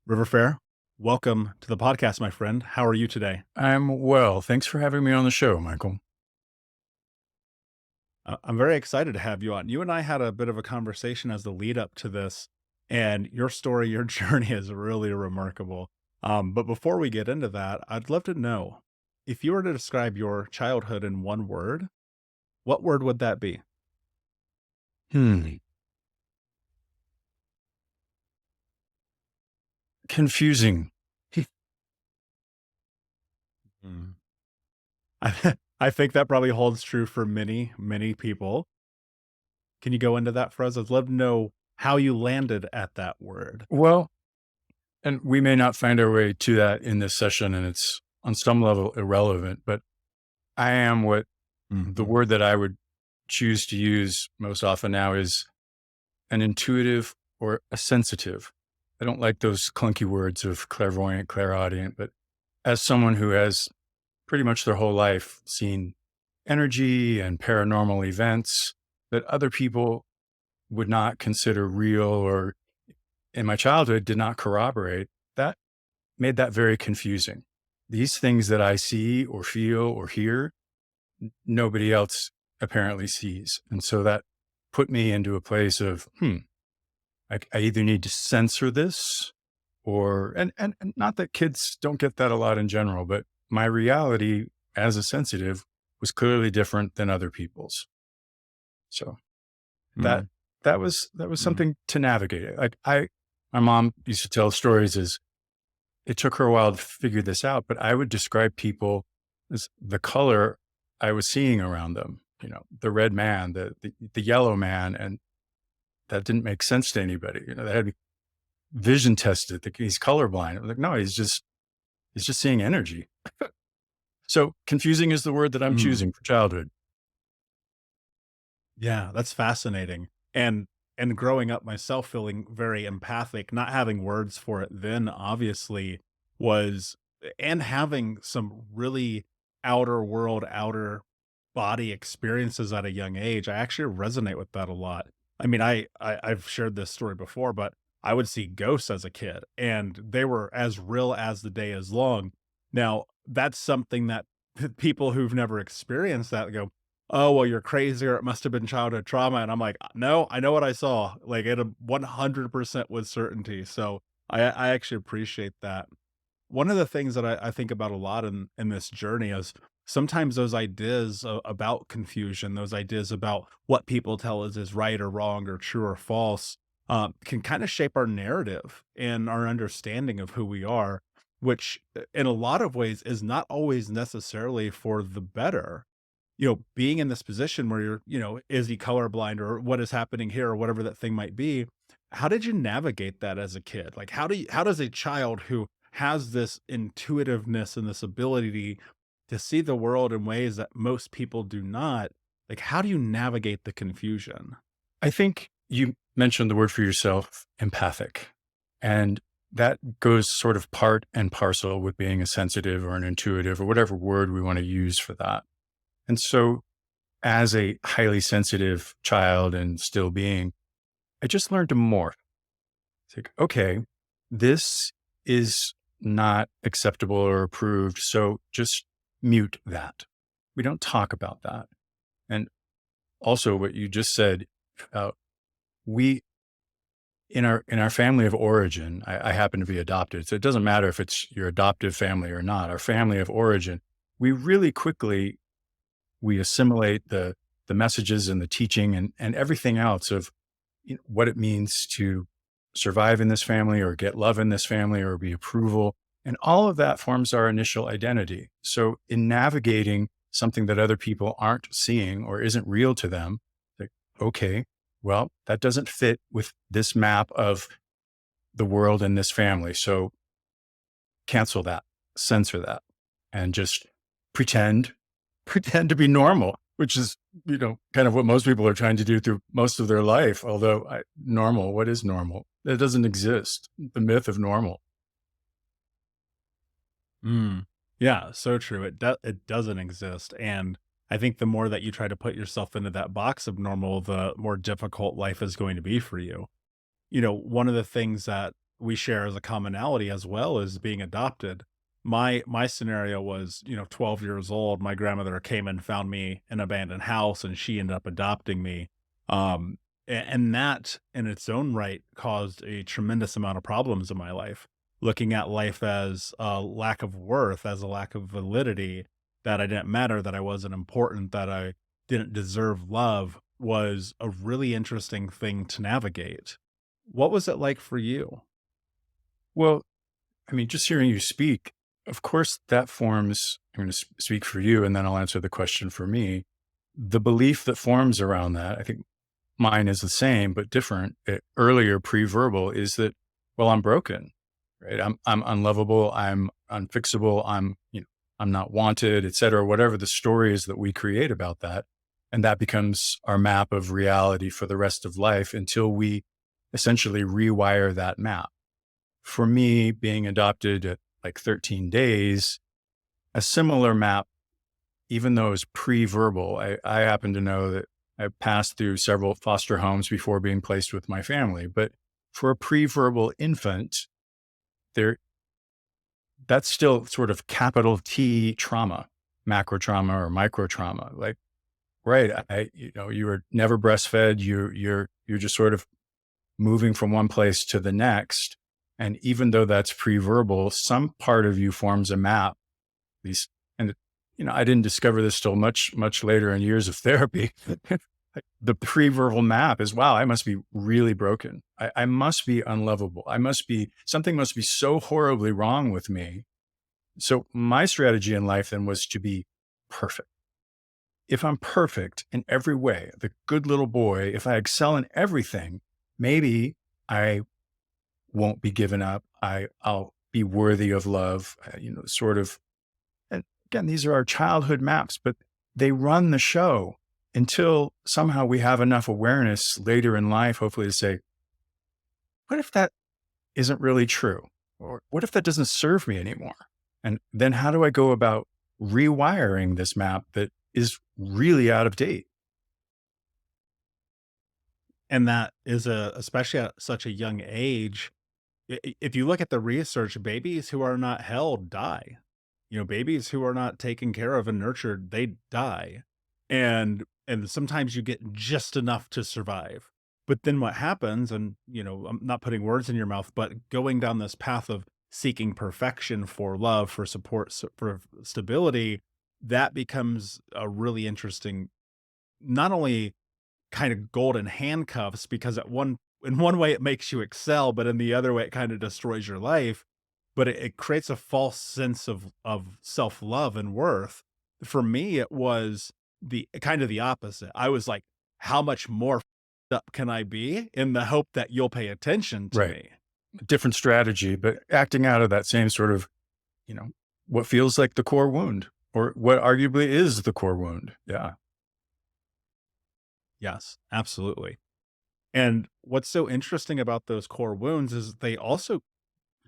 River Faire, welcome to the podcast, my friend. How are you today? I'm well. Thanks for having me on the show, Michael. I'm very excited to have you on. You and I had a bit of a conversation as the lead up to this, and your story, your journey is really remarkable. But before we get into that, I'd love to know if you were to describe your childhood in one word, what word would that be? Hmm. Confusing. Mm. I think that probably holds true for many, many people. Can you go into that for us? I'd love to know how you landed at that word. Well, and we may not find our way to that in this session, and it's on some level irrelevant, but I am what the Mhm. word that I would choose to use most often now is an intuitive or a sensitive. I don't like those clunky words of clairvoyant, clairaudient, but as someone who has pretty much their whole life seen energy and paranormal events that other people would not consider real or in my childhood did not corroborate, that made that very confusing. These things that I see or feel or hear, nobody else apparently sees. And so that put me into a place of, I either need to censor this or, and not that kids don't get that a lot in general, but my reality as a sensitive was clearly different than other people's. So that Mm, that was mm. something to navigate. My mom used to tell stories as it took her a while to figure this out, but I would describe people as the color I was seeing around them. You know, the red man, the yellow man, and that didn't make sense to anybody. You know, they had to be vision tested. He's colorblind. I'm like, no, he's just seeing energy. So confusing is the word that I'm Mm. choosing for childhood. Yeah, that's fascinating. And growing up myself feeling very empathic, not having words for it then obviously was and having some really outer world, outer body experiences at a young age. I actually resonate with that a lot. I mean, I've shared this story before, but I would see ghosts as a kid and they were as real as the day is long. Now, that's something that people who've never experienced that go, "Oh, well, you're crazy, or it must have been childhood trauma," and I'm like, "No, I know what I saw, like, at a 100% with certainty," so I actually appreciate that. One of the things that I think about a lot in this journey is sometimes those ideas about confusion, those ideas about what people tell us is right or wrong or true or false, can kinda shape our narrative and our understanding of who we are, which, in a lot of ways is not always necessarily for the better. Being in this position where is he colorblind or what is happening here or whatever that thing might be, how did you navigate that as a kid? Like, how does a child who has this intuitiveness and this ability to see the world in ways that most people do not, like, how do you navigate the confusion? I think you mentioned the word for yourself, empathic. And that goes sort of part and parcel with being a sensitive or an intuitive or whatever word we want to use for that. And so, as a highly sensitive child and still being, I just learned to morph. It's like, okay, this is not acceptable or approved. So just mute that. We don't talk about that. And also, what you just said, we in our family of origin, I happen to be adopted. So it doesn't matter if it's your adoptive family or not. Our family of origin, we really quickly we assimilate the messages and the teaching and everything else of what it means to survive in this family or get love in this family or be approval. And all of that forms our initial identity. So in navigating something that other people aren't seeing or isn't real to them, like, okay, well, that doesn't fit with this map of the world and this family. So cancel that, censor that, and just pretend, pretend to be normal, which is, kind of what most people are trying to do through most of their life. Although normal, what is normal? It doesn't exist. The myth of normal. Mm. Yeah, so true. It doesn't exist, and I think the more that you try to put yourself into that box of normal, the more difficult life is going to be for you. One of the things that we share as a commonality as well as being adopted. My scenario was, 12 years old. My grandmother came and found me in an abandoned house, and she ended up adopting me. And that in its own right caused a tremendous amount of problems in my life. Looking at life as a lack of worth, as a lack of validity, that I didn't matter, that I wasn't important, that I didn't deserve love was a really interesting thing to navigate. What was it like for you? Well, I mean, just hearing you speak, of course, that forms, I'm going to speak for you and then I'll answer the question for me. The belief that forms around that, I think mine is the same, but different. Earlier, pre-verbal is that, well, I'm broken, right? I'm unlovable. I'm unfixable. I'm not wanted, et cetera, whatever the story is that we create about that. And that becomes our map of reality for the rest of life until we essentially rewire that map. For me, being adopted at like 13 days, a similar map, even though it was pre-verbal, I happen to know that I passed through several foster homes before being placed with my family. But for a pre-verbal infant, there that's still sort of capital T trauma, macro trauma or micro trauma. Like, right, you were never breastfed. You're just sort of moving from one place to the next. And even though that's pre-verbal, some part of you forms a map. These, and I didn't discover this till much later in years of therapy. Like, the pre-verbal map is, wow, I must be really broken. I must be unlovable. Something must be so horribly wrong with me. So my strategy in life then was to be perfect. If I'm perfect in every way, the good little boy, if I excel in everything, maybe I won't be given up. I'll be worthy of love, sort of. And again, these are our childhood maps, but they run the show until somehow we have enough awareness later in life, hopefully, to say, what if that isn't really true? Or what if that doesn't serve me anymore? And then how do I go about rewiring this map that is really out of date? And that is especially at such a young age. If you look at the research, babies who are not held die. Babies who are not taken care of and nurtured, they die. And sometimes you get just enough to survive. But then what happens, and I'm not putting words in your mouth, but going down this path of seeking perfection for love, for support, for stability, that becomes a really interesting, not only kind of golden handcuffs, because in one way it makes you excel, but in the other way it kind of destroys your life. But it creates a false sense of self-love and worth. For me, it was the kind of the opposite. I was like, how much more up can I be, in the hope that you'll pay attention to Right. me? Different strategy, but acting out of that same sort of, you know, what feels like the core wound or what arguably is the core wound. Yeah. Yes, absolutely. And what's so interesting about those core wounds is they also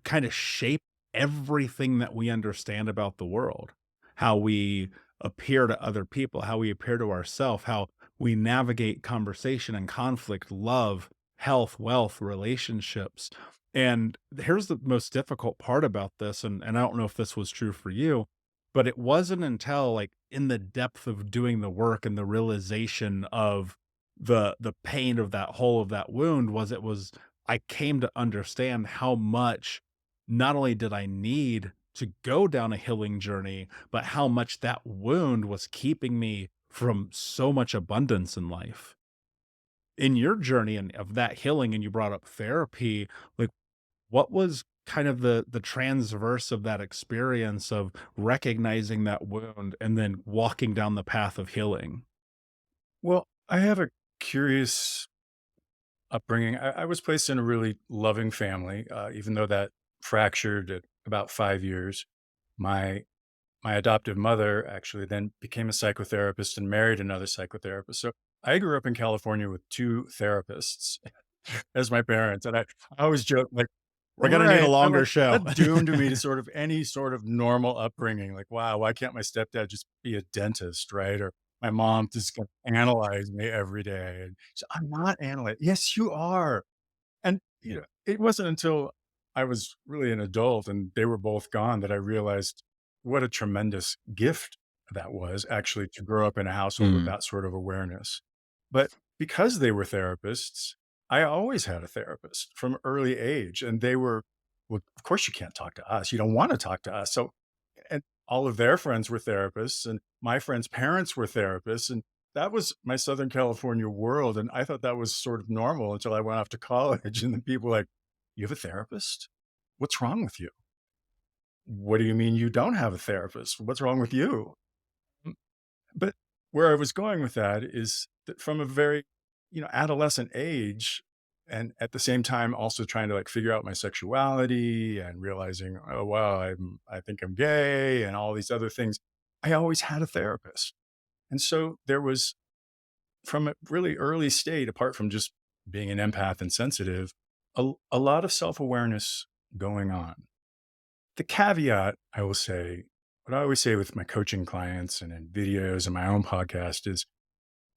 kind of shape everything that we understand about the world, how we appear to other people, how we appear to ourselves, how we navigate conversation and conflict, love, health, wealth, relationships. And here's the most difficult part about this, and I don't know if this was true for you, but it wasn't until like in the depth of doing the work and the realization of the pain of that hole of that wound was I came to understand how much not only did I need to go down a healing journey, but how much that wound was keeping me from so much abundance in life. In your journey and of that healing, and you brought up therapy, like what was kind of the transverse of that experience of recognizing that wound and then walking down the path of healing? Well, I have a curious upbringing. I was placed in a really loving family, even though that fractured at about 5 years. My my adoptive mother actually then became a psychotherapist and married another psychotherapist. So I grew up in California with two therapists as my parents, and I always joke like, We're gonna need a right, I'm longer like show. that doomed me to sort of any sort of normal upbringing. Like, wow, why can't my stepdad just be a dentist, right? Or my mom just gonna analyze me every day. And so I'm not analyzing. Yes, you are. And it wasn't until I was really an adult and they were both gone that I realized what a tremendous gift that was actually to grow up in a household with Mm. that sort of awareness. But because they were therapists, I always had a therapist from early age and they were, well, of course you can't talk to us. You don't want to talk to us. So, and all of their friends were therapists and my friends' parents were therapists. And that was my Southern California world. And I thought that was sort of normal until I went off to college. And then people were like, you have a therapist? What's wrong with you? What do you mean you don't have a therapist? What's wrong with you? Mm, But where I was going with that is that from a very, adolescent age, and at the same time also trying to like figure out my sexuality and realizing, oh wow, I think I'm gay and all these other things. I always had a therapist. And so there was from a really early state, apart from just being an empath and sensitive, a lot of self-awareness going on. The caveat I will say, what I always say with my coaching clients and in videos and my own podcast is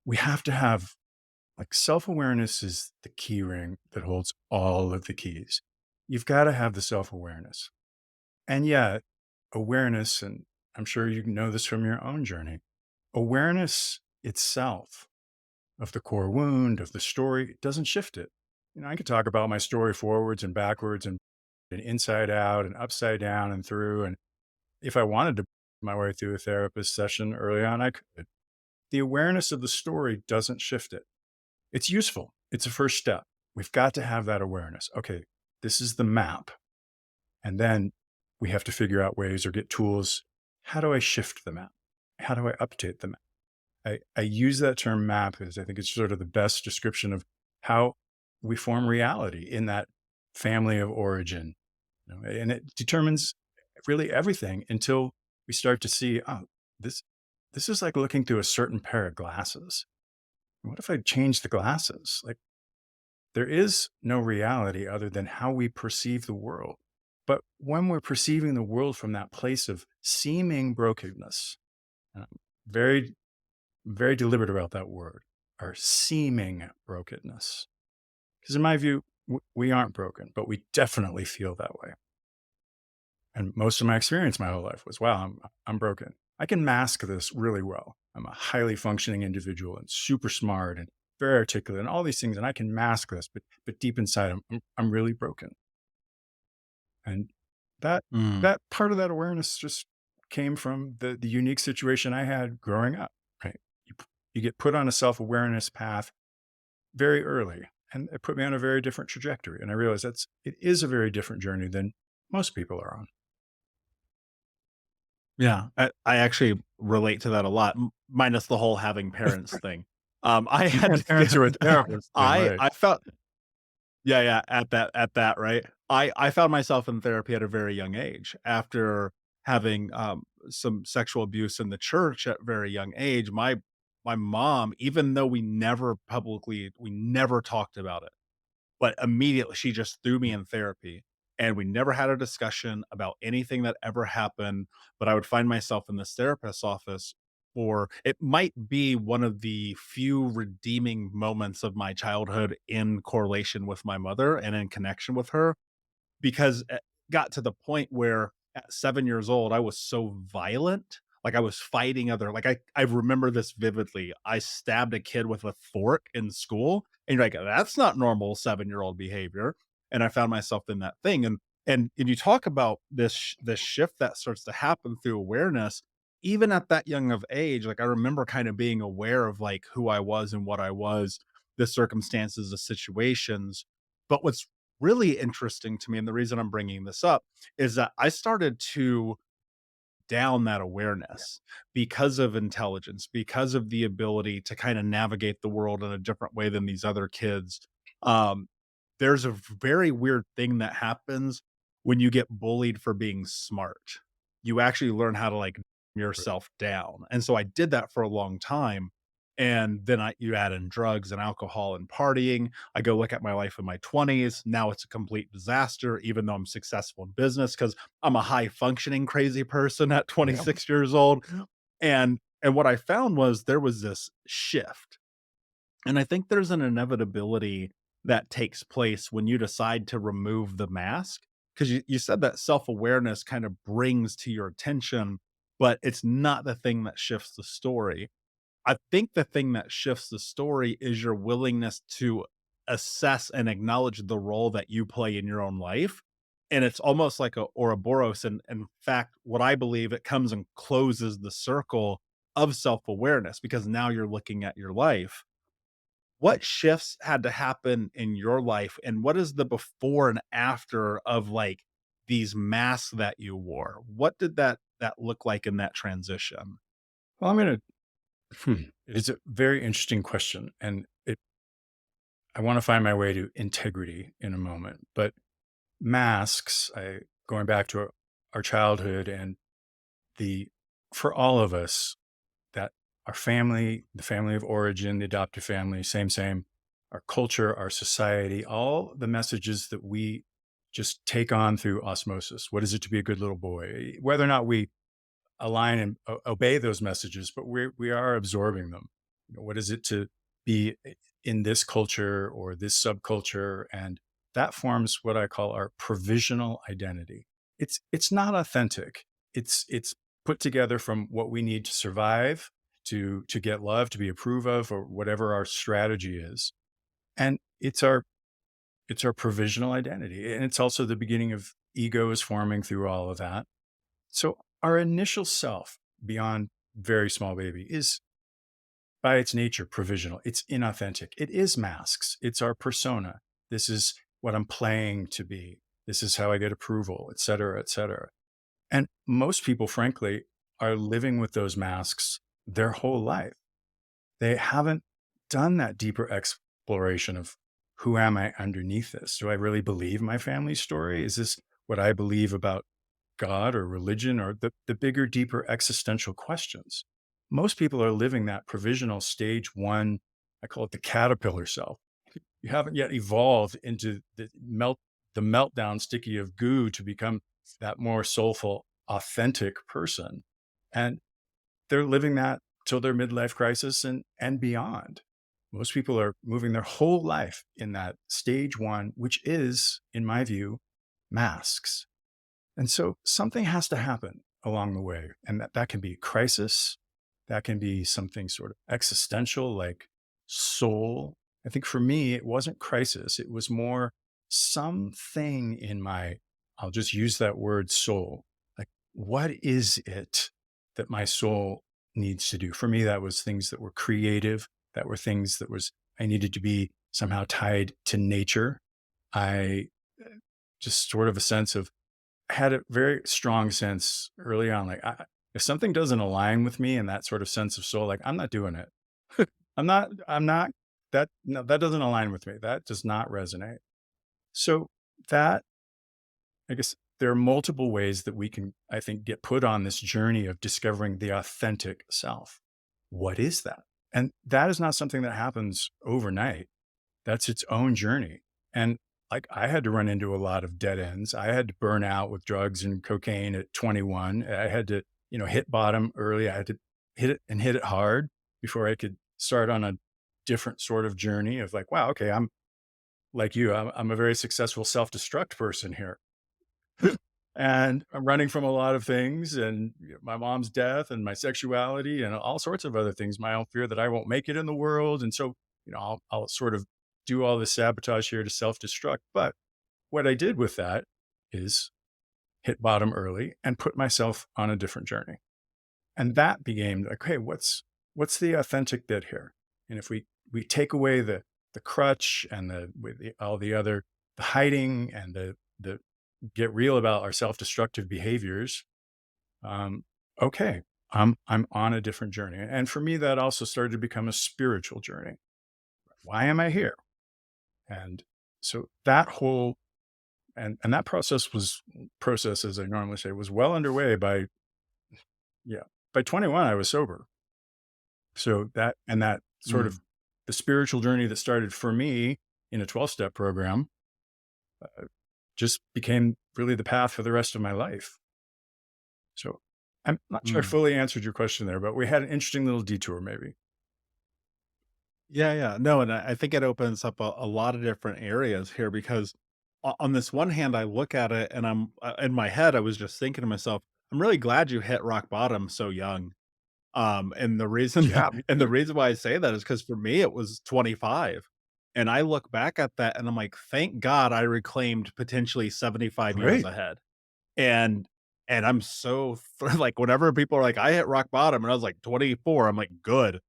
we have to have like self-awareness is the key ring that holds all of the keys. You've got to have the self-awareness. And yet, awareness, and I'm sure you know this from your own journey, awareness itself of the core wound, of the story, it doesn't shift it. I could talk about my story forwards and backwards and inside out and upside down and through. And if I wanted to my way through a therapist session early on, I could. The awareness of the story doesn't shift it. It's useful. It's a first step. We've got to have that awareness. Okay, this is the map. And then we have to figure out ways or get tools. How do I shift the map? How do I update the map? I use that term map because I think it's sort of the best description of how we form reality in that family of origin. And it determines really everything until we start to see, oh, this this is like looking through a certain pair of glasses. What if I change the glasses? Like there is no reality other than how we perceive the world. But when we're perceiving the world from that place of seeming brokenness, and I'm very, very deliberate about that word, our seeming brokenness. Because in my view, we aren't broken, but we definitely feel that way. And most of my experience my whole life was, wow, I'm broken. I can mask this really well. I'm a highly functioning individual and super smart and very articulate and all these things. And I can mask this, but deep inside, I'm really broken. And that, Mm. that part of that awareness just came from the unique situation I had growing up, right? You get put on a self-awareness path very early and it put me on a very different trajectory. And I realized it is a very different journey than most people are on. Yeah, I actually relate to that a lot, minus the whole having parents thing. I You had can't answer a to therapist thing, right? I felt yeah, yeah, at that, right? I found myself in therapy at a very young age after having, some sexual abuse in the church at a very young age. My mom, even though we never talked about it, but immediately she just threw me in therapy, and we never had a discussion about anything that ever happened, but I would find myself in this therapist's office, or it might be one of the few redeeming moments of my childhood in correlation with my mother and in connection with her, because it got to the point where at 7 years old, I was so violent, like, I was fighting other like, I remember this vividly. I stabbed a kid with a fork in school, and you're like, "That's not normal seven-year-old behavior," and I found myself in that thing, and you talk about this shift that starts to happen through awareness, even at that young of age, like, I remember kinda being aware of, like, who I was and what I was, the circumstances, the situations, but what's really interesting to me, and the reason I'm bringing this up, is that I started to down that awareness because of intelligence, because of the ability to kind of navigate the world in a different way than these other kids. Um, there's a very weird thing that happens when you get bullied for being smart. You actually learn how to like yourself down. And so I did that for a long time. And then you add in drugs and alcohol and partying. I go look at my life in my 20s. Now it's a complete disaster, even though I'm successful in business because I'm a high functioning crazy person at Yeah. 26 years old. And what I found was there was this shift. And I think there's an inevitability that takes place when you decide to remove the mask. because you said that self-awareness kind of brings to your attention, but it's not the thing that shifts the story. I think the thing that shifts the story is your willingness to assess and acknowledge the role that you play in your own life. And it's almost like a Ouroboros. And in fact, what I believe, it comes and closes the circle of self-awareness because now you're looking at your life. What shifts had to happen in your life, and what is the before and after of, like, these masks that you wore? What did that look like in that transition? Well, it is a very interesting question. I want to find my way to integrity in a moment. But masks, going back to our childhood and the, for all of us, that our family, the family of origin, the adoptive family, same, our culture, our society, all the messages that we just take on through osmosis. What is it to be a good little boy? Whether or not we align and obey those messages, but we are absorbing them. What is it to be in this culture or this subculture? And that forms what I call our provisional identity. It's not authentic. It's put together from what we need to survive, to get love, to be approved of, or whatever our strategy is. And it's our provisional identity. And it's also the beginning of ego is forming through all of that. So our initial self, beyond very small baby, is by its nature provisional. It's inauthentic. It is masks. It's our persona. This is what I'm playing to be. This is how I get approval, et cetera, et cetera. And most people, frankly, are living with those masks their whole life. They haven't done that deeper exploration of who am I underneath this? Do I really believe my family story? Is this what I believe about God or religion or the bigger, deeper existential questions? Most people are living that provisional stage one. I call it the caterpillar self. You haven't yet evolved into the meltdown sticky of goo to become that more soulful, authentic person. And they're living that till their midlife crisis and beyond. Most people are moving their whole life in that stage one, which is, in my view, masks. And so something has to happen along the way. And that can be crisis. That can be something sort of existential, like soul. I think for me, it wasn't crisis. It was more something in my, I'll just use that word soul. Like, what is it that my soul needs to do? For me, that was things that were creative, that were things that was, I needed to be somehow tied to nature. I just sort of a sense of, had a very strong sense early on, like if something doesn't align with me and that sort of sense of soul, like I'm not doing it. I'm not that, no, that doesn't align with me. That does not resonate. So that, I guess there are multiple ways that we can, I think, get put on this journey of discovering the authentic self. What is that? And that is not something that happens overnight. That's its own journey. And like I had to run into a lot of dead ends. I had to burn out with drugs and cocaine at 21. I had to, hit bottom early. I had to hit it and hit it hard before I could start on a different sort of journey of like, wow, okay, I'm like you. I'm a very successful self-destruct person here. And I'm running from a lot of things and my mom's death and my sexuality and all sorts of other things, my own fear that I won't make it in the world. And so, I'll sort of do all this sabotage here to self-destruct. But what I did with that is hit bottom early and put myself on a different journey. And that became like, hey, what's the authentic bit here? And if we take away the crutch and all the other, the hiding and the get real about our self-destructive behaviors, okay, I'm on a different journey. And for me, that also started to become a spiritual journey. Why am I here? And so that whole and that process, as I normally say, was well underway by, yeah, by 21, I was sober. So that sort of Mm. the spiritual journey that started for me in a 12-step program just became really the path for the rest of my life. So I'm not sure I Mm. fully answered your question there, but we had an interesting little detour maybe. Yeah, yeah. No, and I think it opens up a lot of different areas here because on this one hand, I look at it and I'm in my head, I was just thinking to myself, I'm really glad you hit rock bottom so young. And the reason Yeah, me and the too. reason why I say that is because for me, it was 25. And I look back at that and I'm like, thank God I reclaimed potentially 75 years Great. ahead. And I'm so like, whenever people are like, I hit rock bottom and I was like 24, I'm like, good,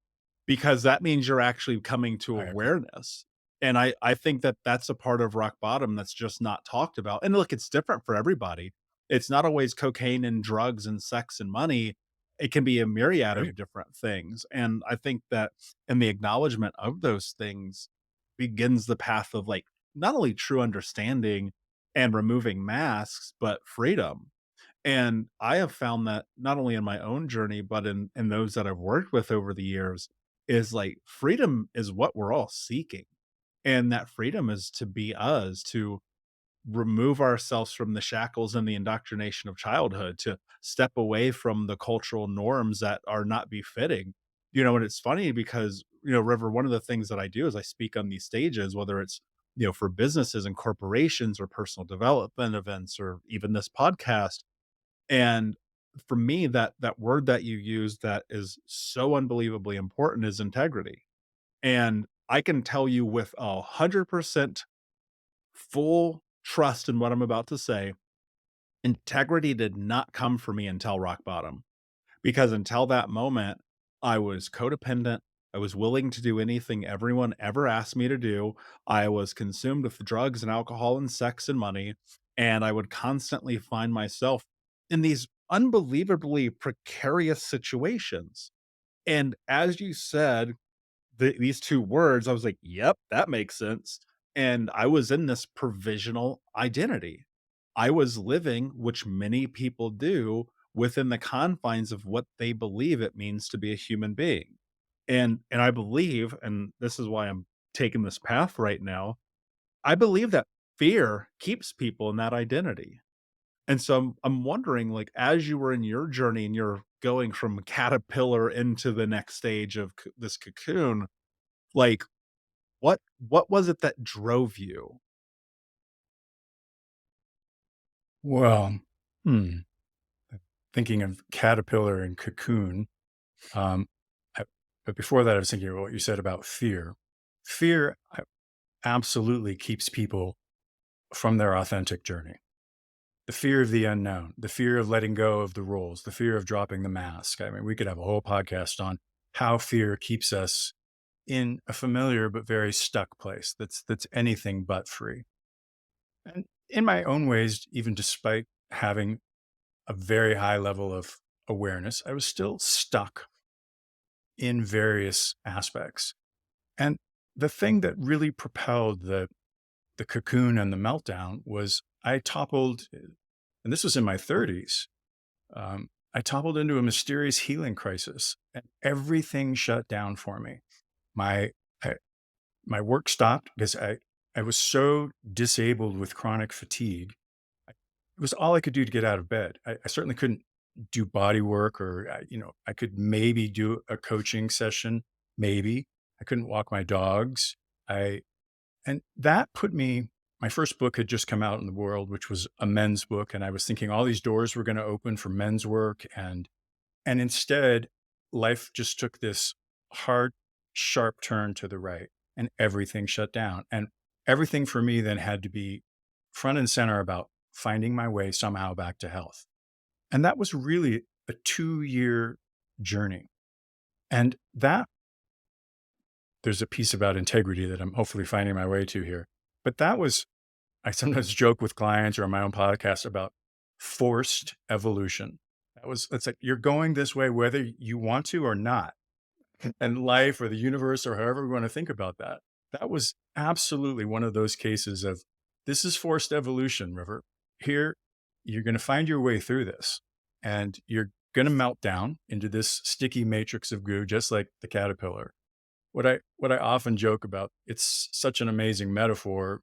because that means you're actually coming to I agree. awareness. And I think that that's a part of rock bottom that's just not talked about. And look, it's different for everybody. It's not always cocaine and drugs and sex and money. It can be a myriad of Right. different things. And I think that in the acknowledgement of those things begins the path of like not only true understanding and removing masks, but freedom. And I have found that not only in my own journey, but in those that I've worked with over the years, is like freedom is what we're all seeking. And that freedom is to be us, to remove ourselves from the shackles and the indoctrination of childhood, to step away from the cultural norms that are not befitting. And it's funny because, River, one of the things that I do is I speak on these stages, whether it's, for businesses and corporations or personal development events or even this podcast. And for me, that word that you use that is so unbelievably important is integrity. And I can tell you with 100% full trust in what I'm about to say, integrity did not come for me until rock bottom. Because until that moment, I was codependent. I was willing to do anything everyone ever asked me to do. I was consumed with drugs and alcohol and sex and money. And I would constantly find myself in these unbelievably precarious situations. And as you said, these two words, I was like, "Yep, that makes sense." And I was in this provisional identity. I was living, which many people do, within the confines of what they believe it means to be a human being. And I believe, and this is why I'm taking this path right now, I believe that fear keeps people in that identity. And so I'm wondering, like, as you were in your journey and you're going from caterpillar into the next stage of this cocoon, like, what was it that drove you? Well, hmm, thinking of caterpillar and cocoon. Um, I, but before that, I was thinking of what you said about fear. Fear absolutely keeps people from their authentic journey. The fear of the unknown, the fear of letting go of the roles, the fear of dropping the mask. I mean, we could have a whole podcast on how fear keeps us in a familiar but very stuck place that's anything but free. And in my own ways, even despite having a very high level of awareness, I was still stuck in various aspects. And the thing that really propelled the cocoon and the meltdown was I toppled, and this was in my 30s. I toppled into a mysterious healing crisis, and everything shut down for me. My I, my work stopped because I was so disabled with chronic fatigue. It was all I could do to get out of bed. I certainly couldn't do body work, or I could maybe do a coaching session. Maybe I couldn't walk my dogs. I And that put me. My first book had just come out in the world, which was a men's book, and I was thinking all these doors were going to open for men's work, and instead, life just took this hard, sharp turn to the right, and everything shut down. And everything for me then had to be front and center about finding my way somehow back to health. And that was really a 2-year journey. And that there's a piece about integrity that I'm hopefully finding my way to here. But that was, I sometimes joke with clients or on my own podcast about forced evolution. It's like you're going this way whether you want to or not. And life or the universe or however we want to think about that. That was absolutely one of those cases of this is forced evolution, River. Here, you're going to find your way through this and you're going to melt down into this sticky matrix of goo, just like the caterpillar. What I often joke about, it's such an amazing metaphor,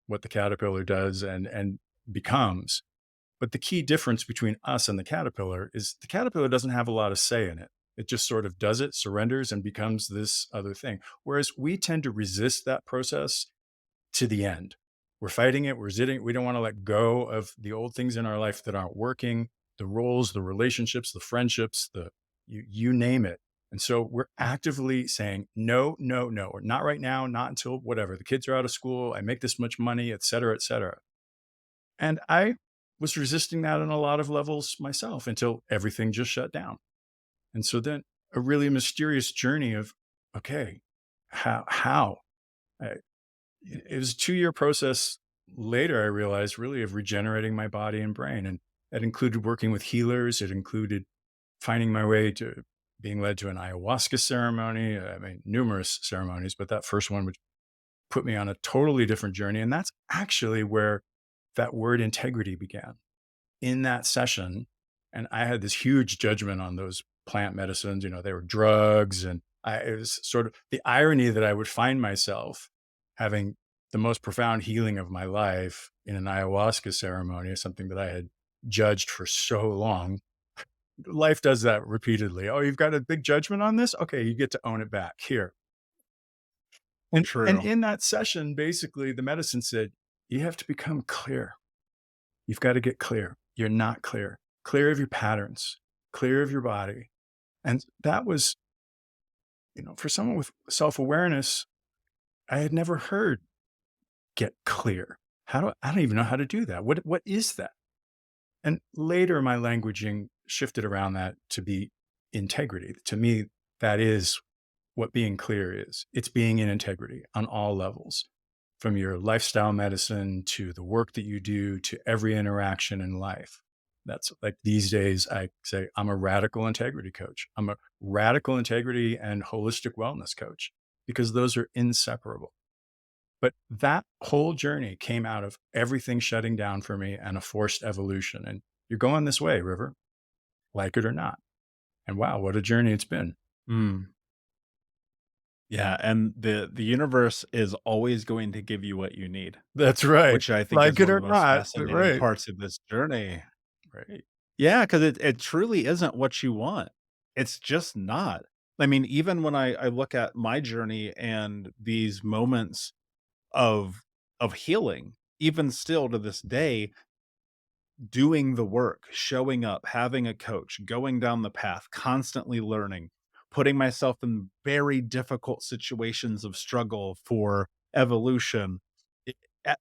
what the caterpillar does and becomes. But the key difference between us and the caterpillar is the caterpillar doesn't have a lot of say in it. It just sort of does it, surrenders, and becomes this other thing. Whereas we tend to resist that process to the end. we're fighting it. We're zitting. We don't want to let go of the old things in our life that aren't working, the roles, the relationships, the friendships, you name it. And so we're actively saying, no, no, no, or not right now, not until whatever. The kids are out of school. I make this much money, et cetera, et cetera. And I was resisting that on a lot of levels myself until everything just shut down. And so then a really mysterious journey of, okay, how? I, it was a 2-year process later, I realized, really, of regenerating my body and brain. And it included working with healers. It included finding my way to being led to an ayahuasca ceremony. I mean, numerous ceremonies, but that first one would put me on a totally different journey. And that's actually where that word integrity began in that session. And I had this huge judgment on those plant medicines. They were drugs. And it was sort of the irony that I would find myself having the most profound healing of my life in an ayahuasca ceremony, something that I had judged for so long. Life does that repeatedly. Oh, you've got a big judgment on this? Okay, you get to own it back here. And True. in that session, basically, the medicine said, you have to become clear. You've got to get clear. You're not clear. Clear of your patterns, clear of your body. And that was, for someone with self-awareness, I had never heard get clear. I don't even know how to do that. What is that? And later my languaging shifted around that to be integrity. To me, that is what being clear is. It's being in integrity on all levels, from your lifestyle medicine to the work that you do to every interaction in life. That's like these days, I say I'm a radical integrity coach. I'm a radical integrity and holistic wellness coach because those are inseparable. But that whole journey came out of everything shutting down for me and a forced evolution. And you're going this way, River, like it or not. And wow, what a journey it's been. Mm. Yeah, and the universe is always going to give you what you need, That's right. which I think Like is it one of or the most not, but fascinating right. parts of this journey. Right. Yeah, because it truly isn't what you want. It's just not. I mean, even when I look at my journey and these moments of healing, even still to this day, doing the work, showing up, having a coach, going down the path, constantly learning, putting myself in very difficult situations of struggle for evolution.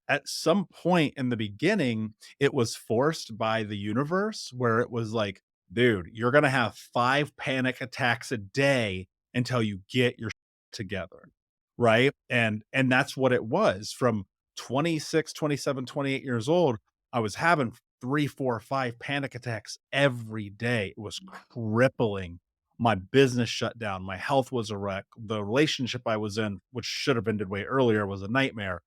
At some point in the beginning, it was forced by the universe where it was like, dude, you're going to have 5 panic attacks a day until you get your together. Right. And that's what it was from 26, 27, 28 years old. I was having 3, 4, 5 panic attacks every day. It was crippling. My business shut down. My health was a wreck. The relationship I was in, which should have ended way earlier, was a nightmare.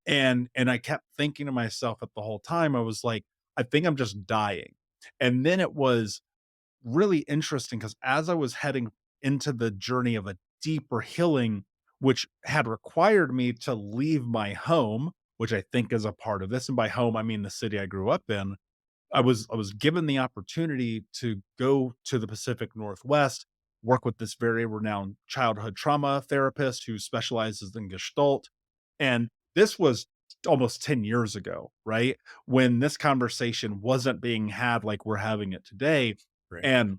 And I kept thinking to myself at the whole time, I was like, I think I'm just dying. And then it was really interesting because as I was heading into the journey of a deeper healing, which had required me to leave my home, which I think is a part of this. And by home, I mean the city I grew up in. I was given the opportunity to go to the Pacific Northwest, work with this very renowned childhood trauma therapist who specializes in Gestalt. And this was almost 10 years ago, right? When this conversation wasn't being had like we're having it today. Right. And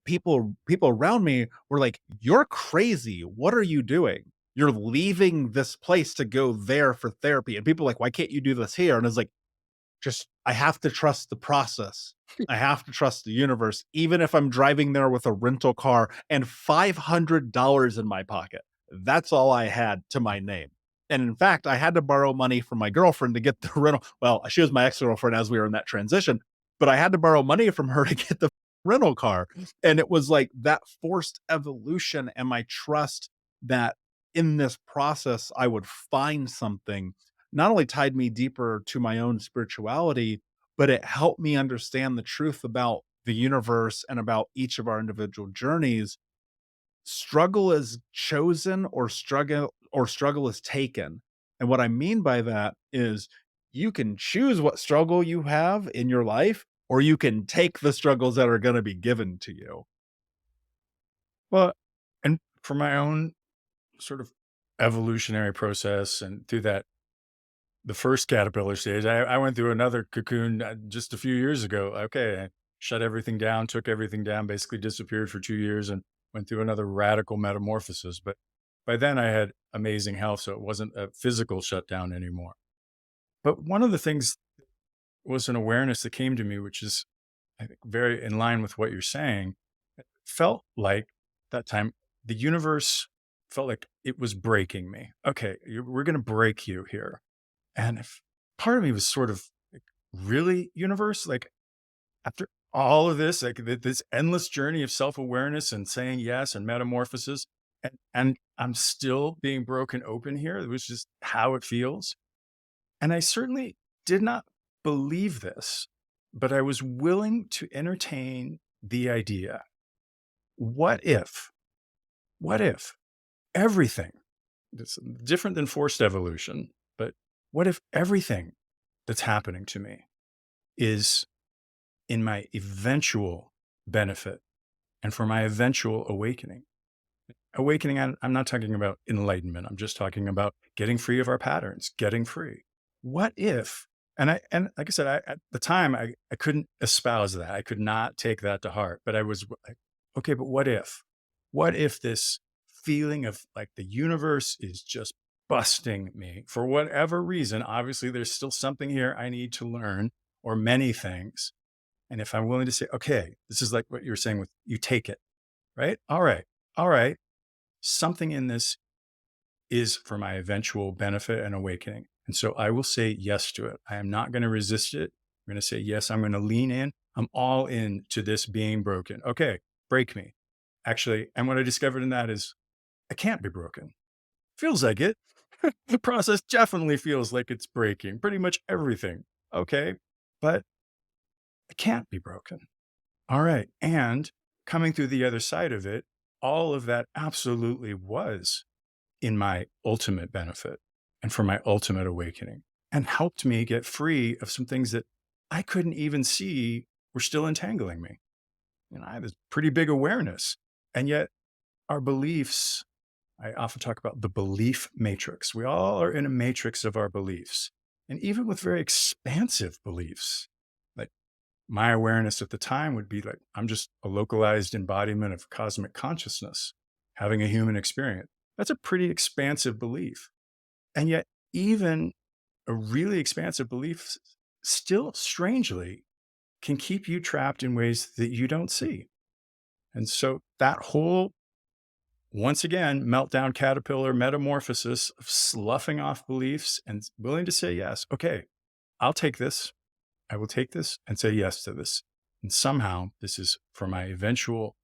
people around me were like, "You're crazy. What are you doing? You're leaving this place to go there for therapy." And people were like, "Why can't you do this here?" And it's like, just I have to trust the process. I have to trust the universe, even if I'm driving there with a rental car and $500 in my pocket. That's all I had to my name. And in fact, I had to borrow money from my girlfriend to get the rental. Well, she was my ex-girlfriend as we were in that transition, but I had to borrow money from her to get the rental car. And it was like that forced evolution and my trust that in this process I would find something not only tied me deeper to my own spirituality, but it helped me understand the truth about the universe and about each of our individual journeys. Struggle is chosen or struggle is taken. And what I mean by that is you can choose what struggle you have in your life, or you can take the struggles that are going to be given to you. Well, and for my own sort of evolutionary process and through the first caterpillar stage. I went through another cocoon just a few years ago. Okay, I shut everything down, took everything down, basically disappeared for 2 years, and went through another radical metamorphosis. But by then, I had amazing health, so it wasn't a physical shutdown anymore. But one of the things was an awareness that came to me, which is, I think, very in line with what you're saying. It felt like that time the universe felt like it was breaking me. Okay, we're going to break you here. And if part of me was sort of like, really, universe? Like, after all of this, like this endless journey of self awareness and saying yes and metamorphosis, and I'm still being broken open here. It was just how it feels. And I certainly did not believe this, but I was willing to entertain the idea. What if, what if everything, it's different than forced evolution, but what if everything that's happening to me is in my eventual benefit and for my eventual awakening? Awakening, I'm not talking about enlightenment. I'm just talking about getting free of our patterns, getting free. What if, and like I said, at the time, I couldn't espouse that. I could not take that to heart, but I was like, okay, but what if? What if this feeling of like the universe is just busting me for whatever reason? Obviously, there's still something here I need to learn, or many things. And if I'm willing to say, okay, this is like what you're saying with you take it, right? All right, something in this is for my eventual benefit and awakening. And so I will say yes to it. I am not going to resist it. I'm going to say yes. I'm going to lean in. I'm all in to this being broken. Okay, break me. Actually, and what I discovered in that is I can't be broken. Feels like it. The process definitely feels like it's breaking pretty much everything. Okay, but I can't be broken. All right. And coming through the other side of it, all of that absolutely was in my ultimate benefit and for my ultimate awakening, and helped me get free of some things that I couldn't even see were still entangling me. I had this pretty big awareness. And yet our beliefs, I often talk about the belief matrix. We all are in a matrix of our beliefs. And even with very expansive beliefs, like my awareness at the time would be like, I'm just a localized embodiment of cosmic consciousness, having a human experience. That's a pretty expansive belief. And yet, even a really expansive belief still strangely can keep you trapped in ways that you don't see. And so that whole, once again, meltdown caterpillar metamorphosis of sloughing off beliefs and willing to say yes. Okay, I'll take this. I will take this and say yes to this. And somehow this is for my eventual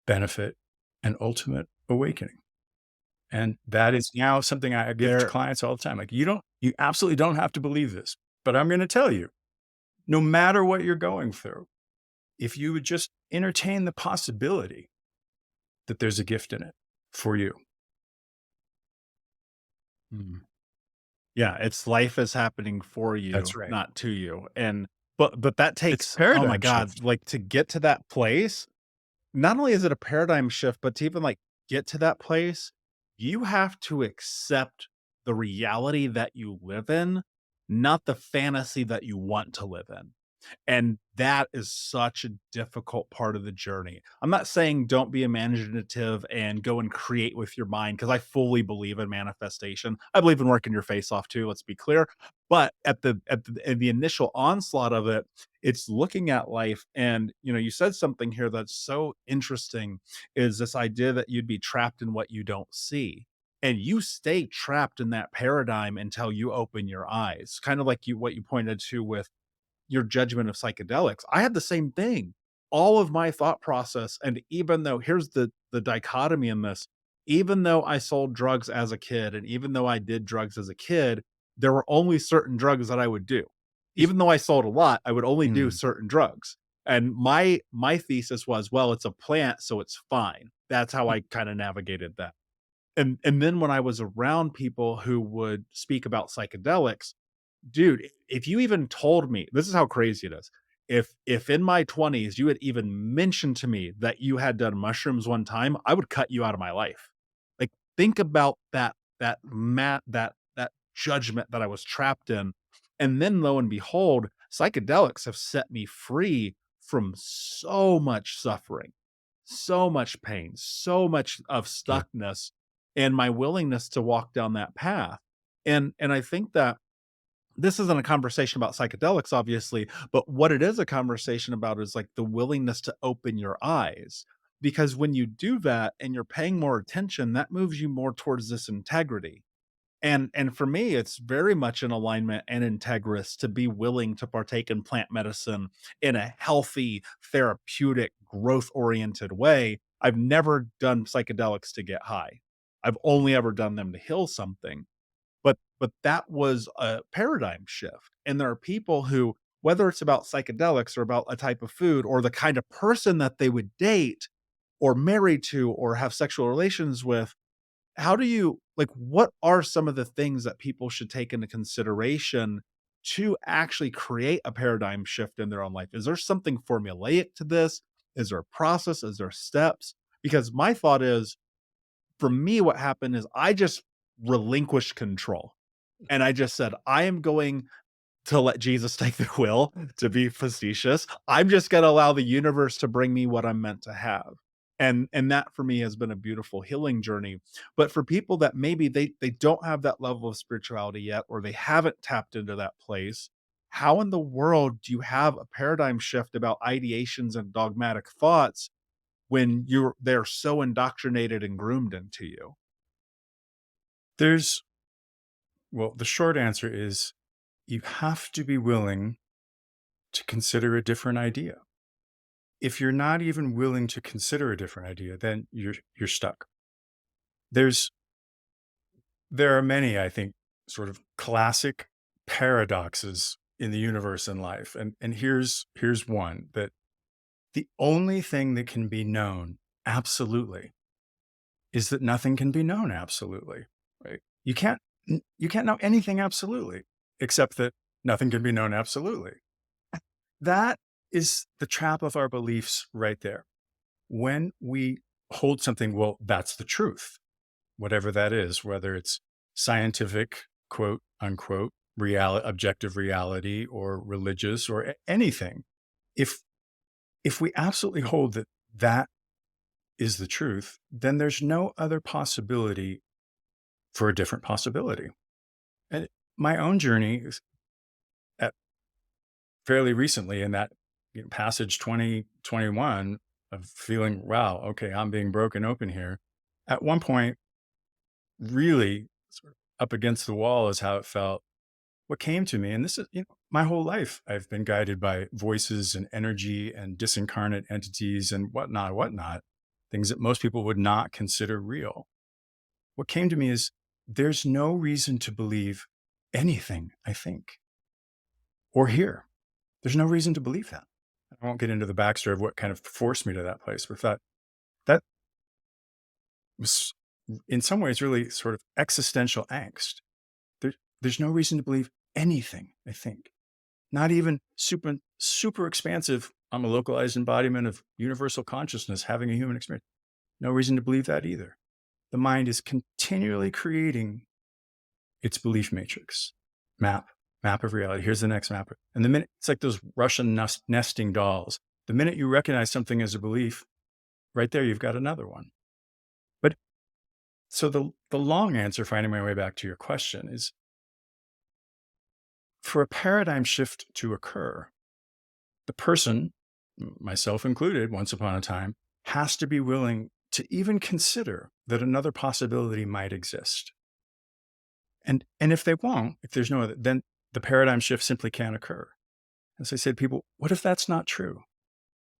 benefit and ultimate awakening. And that is now something I give to There clients all the time. Like, you absolutely don't have to believe this, but I'm going to tell you, no matter what you're going through, if you would just entertain the possibility that there's a gift in it for you. mm, yeah, it's life is happening for That's you, right. not to you, and but that It's takes, oh my paradigm god, shift. like, to get to that place, not only is it a paradigm shift, but to even, like, get to that place, you have to accept the reality that you live in, not the fantasy that you want to live in. And that is such a difficult part of the journey. I'm not saying don't be imaginative and go and create with your mind, because I fully believe in manifestation. I believe in working your face off too, let's be clear. But in the initial onslaught of it, it's looking at life. And you said something here that's so interesting, is this idea that you'd be trapped in what you don't see. And you stay trapped in that paradigm until you open your eyes. Kind of like what you pointed to with your judgment of psychedelics. I had the same thing. All of my thought process, and even though here's the dichotomy in this, even though I sold drugs as a kid, and even though I did drugs as a kid, there were only certain drugs that I would do. Even though I sold a lot, I would only do Mm, certain drugs. And my thesis was, well, it's a plant, so it's fine. That's how I kind of navigated that. And then when I was around people who would speak about psychedelics, dude, if you even told me, this is how crazy it is. If in my 20s you had even mentioned to me that you had done mushrooms one time, I would cut you out of my life. Like, think about that judgment that I was trapped in. And then lo and behold, psychedelics have set me free from so much suffering, so much pain, so much of Sure. stuckness, and my willingness to walk down that path. And I think that this isn't a conversation about psychedelics, obviously, but what it is a conversation about is like the willingness to open your eyes. Because when you do that and you're paying more attention, that moves you more towards this integrity. And for me, it's very much in alignment and integrous to be willing to partake in plant medicine in a healthy, therapeutic, growth-oriented way. I've never done psychedelics to get high. I've only ever done them to heal something. But that was a paradigm shift, and there are people who, whether it's about psychedelics or about a type of food or the kind of person that they would date or marry to or have sexual relations with, how do you like, what are some of the things that people should take into consideration to actually create a paradigm shift in their own life? Is there something formulaic to this? Is there a process? Is there steps? Because my thought is, for me, what happened is I just relinquished control. And I just said, I am going to let Jesus take the wheel, to be facetious. I'm just gonna allow the universe to bring me what I'm meant to have. And that for me has been a beautiful healing journey. But for people that maybe they don't have that level of spirituality yet, or they haven't tapped into that place, how in the world do you have a paradigm shift about ideations and dogmatic thoughts when they're so indoctrinated and groomed into you? There's, well, the short answer is you have to be willing to consider a different idea. If you're not even willing to consider a different idea, then you're stuck. There's there are many, I think, sort of classic paradoxes in the universe and life. And here's one that the only thing that can be known absolutely is that nothing can be known absolutely, right? You can't know anything absolutely except that nothing can be known absolutely. That is the trap of our beliefs right there. When we hold something, well, that's the truth, whatever that is, whether it's scientific, quote unquote, objective reality or religious or anything. If if we absolutely hold that that is the truth, then there's no other possibility for a different possibility. And my own journey is at fairly recently in that, passage 2021 of feeling, wow, okay, I'm being broken open here. At one point, really sort of up against the wall is how it felt. What came to me, and this is, my whole life, I've been guided by voices and energy and disincarnate entities and whatnot, things that most people would not consider real. What came to me is there's no reason to believe anything I think or hear. There's no reason to believe that. I won't get into the backstory of what kind of forced me to that place, but that was in some ways really sort of existential angst. There's no reason to believe anything, I think. Not even super expansive. I'm a localized embodiment of universal consciousness having a human experience. No reason to believe that either. The mind is continually creating its belief matrix, map of reality. Here's the next map. And the minute, it's like those Russian nesting dolls. The minute you recognize something as a belief, right there, you've got another one. But so the long answer, finding my way back to your question, is for a paradigm shift to occur, the person, myself included, once upon a time, has to be willing to even consider that another possibility might exist. And if they won't, if there's no other, then the paradigm shift simply can't occur. As I said, people, what if that's not true?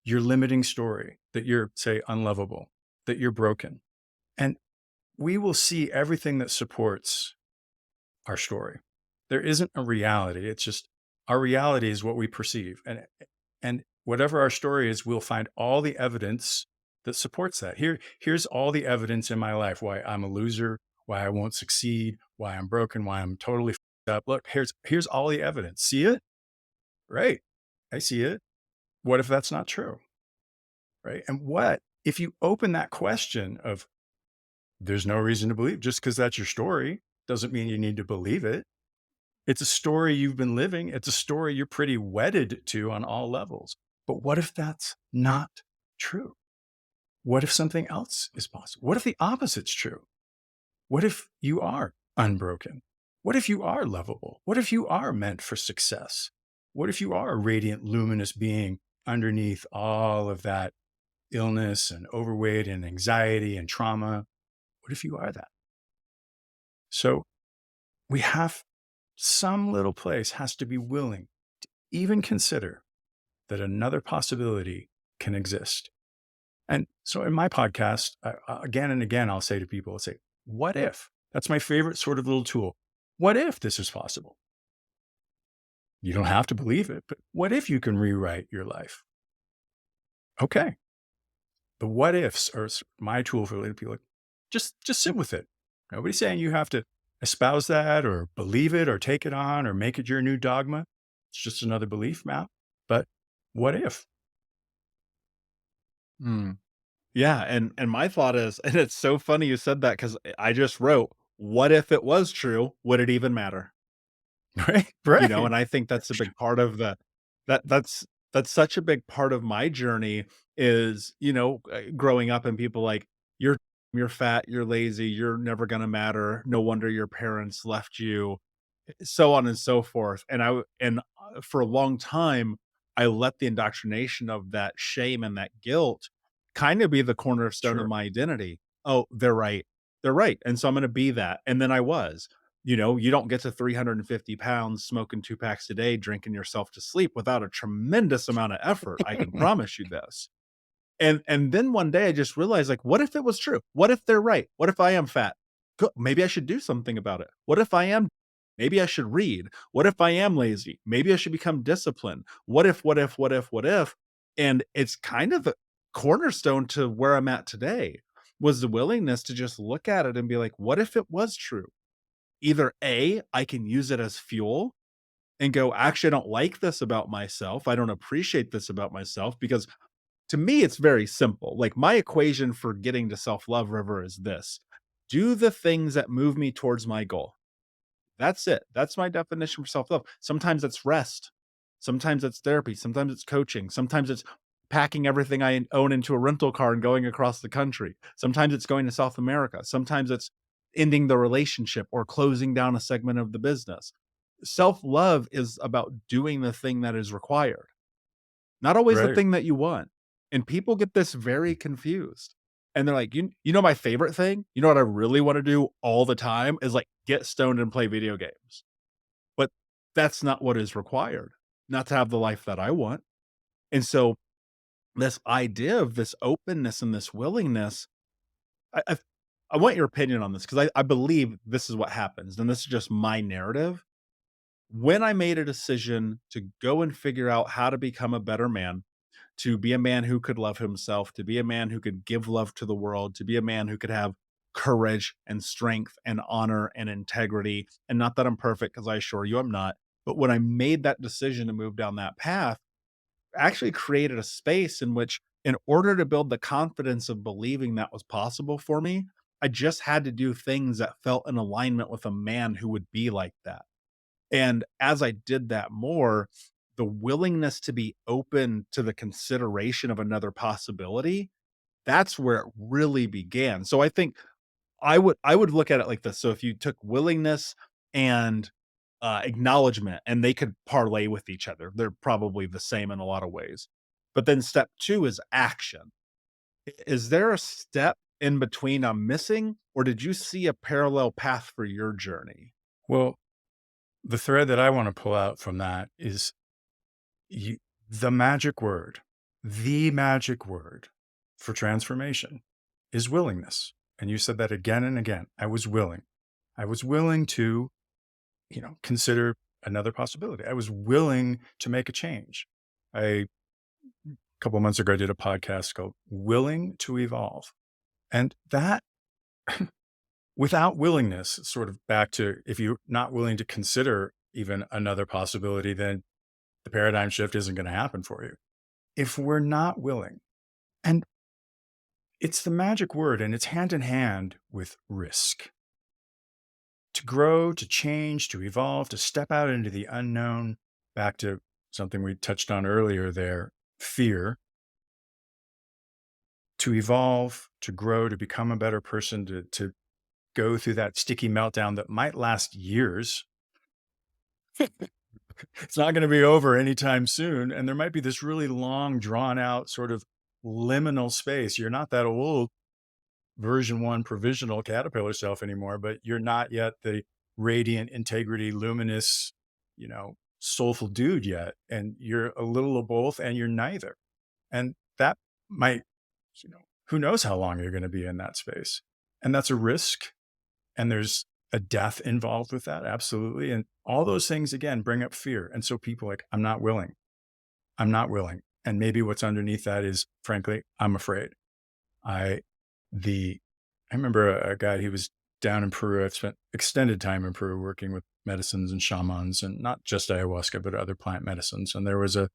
Your limiting story, that you're, say, unlovable, that you're broken. And we will see everything that supports our story. There isn't a reality. It's just our reality is what we perceive. And whatever our story is, we'll find all the evidence that supports that. Here's all the evidence in my life why I'm a loser, why I won't succeed, why I'm broken, why I'm totally f***ed up. Look, here's all the evidence. See it? Right. I see it. What if that's not true? Right. And what if you open that question of there's no reason to believe, just because that's your story doesn't mean you need to believe it. It's a story you've been living. It's a story you're pretty wedded to on all levels. But what if that's not true? What if something else is possible? What if the opposite's true? What if you are unbroken? What if you are lovable? What if you are meant for success? What if you are a radiant, luminous being underneath all of that illness and overweight and anxiety and trauma? What if you are that? So we have some little place has to be willing to even consider that another possibility can exist. And so in my podcast, again and again, I'll say to people, I'll say, what if? That's my favorite sort of little tool. What if this is possible? You don't have to believe it, but what if you can rewrite your life? Okay. The what ifs are my tool for letting people, like, just sit with it. Nobody's saying you have to espouse that or believe it or take it on or make it your new dogma. It's just another belief map. But what if? Hmm. Yeah, and my thought is, and it's so funny you said that because I just wrote, "What if it was true? Would it even matter?" Right? You know, Right. and I think that's a big part of that that's such a big part of my journey is, growing up and people like, "You're you're fat, you're lazy, you're never gonna matter. No wonder your parents left you." So on and so forth. For a long time, I let the indoctrination of that shame and that guilt kind of be the cornerstone of Sure. my identity. Oh, they're right. They're right. And so I'm going to be that. And then I was. You don't get to 350 pounds smoking 2 packs a day, drinking yourself to sleep without a tremendous amount of effort. I can promise you this. And then one day I just realized, like, what if it was true? What if they're right? What if I am fat? Maybe I should do something about it. What if I am? Maybe I should read. What if I am lazy? Maybe I should become disciplined. What if? And it's kind of a cornerstone to where I'm at today was the willingness to just look at it and be like, what if it was true? Either A, I can use it as fuel and go, actually, I don't like this about myself. I don't appreciate this about myself because to me, it's very simple. Like my equation for getting to self love, River, is this: do the things that move me towards my goal. That's it. That's my definition for self love. Sometimes it's rest. Sometimes it's therapy. Sometimes it's coaching. Sometimes it's packing everything I own into a rental car and going across the country. Sometimes it's going to South America. Sometimes it's ending the relationship or closing down a segment of the business. Self love is about doing the thing that is required, not always the Right. thing that you want. And people get this very confused. And they're like, you know, my favorite thing, you know what I really want to do all the time is like get stoned and play video games. But that's not what is required, not to have the life that I want. And so this idea of this openness and this willingness, I I, I want your opinion on this because I believe this is what happens. And this is just my narrative. When I made a decision to go and figure out how to become a better man, to be a man who could love himself, to be a man who could give love to the world, to be a man who could have courage and strength and honor and integrity. And not that I'm perfect, because I assure you I'm not. But when I made that decision to move down that path, I actually created a space in which, in order to build the confidence of believing that was possible for me, I just had to do things that felt in alignment with a man who would be like that. And as I did that more, the willingness to be open to the consideration of another possibility, that's where it really began. So I think I would look at it like this. So if you took willingness and acknowledgement and they could parlay with each other, they're probably the same in a lot of ways. But then step 2 is action. Is there a step in between I'm missing, or did you see a parallel path for your journey? Well, the thread that I want to pull out from that is you, the magic word for transformation is willingness. And you said that again and again. I was willing. I was willing to, consider another possibility. I was willing to make a change. A couple of months ago, I did a podcast called Willing to Evolve. And that without willingness, sort of back to if you're not willing to consider even another possibility, then the paradigm shift isn't going to happen for you. If we're not willing, and it's the magic word and it's hand in hand with risk. to grow, to change, to evolve, to step out into the unknown, back to something we touched on earlier there, fear, to evolve, to grow, to become a better person, to go through that sticky meltdown that might last years. It's not going to be over anytime soon. And there might be this really long, drawn out sort of liminal space. You're not that old version one provisional caterpillar self anymore, but you're not yet the radiant integrity, luminous, soulful dude yet. And you're a little of both and you're neither. And that might, who knows how long you're going to be in that space. And that's a risk. And there's a death involved with that. Absolutely. And all those things, again, bring up fear. And so people are like, I'm not willing. I'm not willing. And maybe what's underneath that is, frankly, I'm afraid. I remember a guy, he was down in Peru. I've spent extended time in Peru working with medicines and shamans, and not just ayahuasca, but other plant medicines. And there was a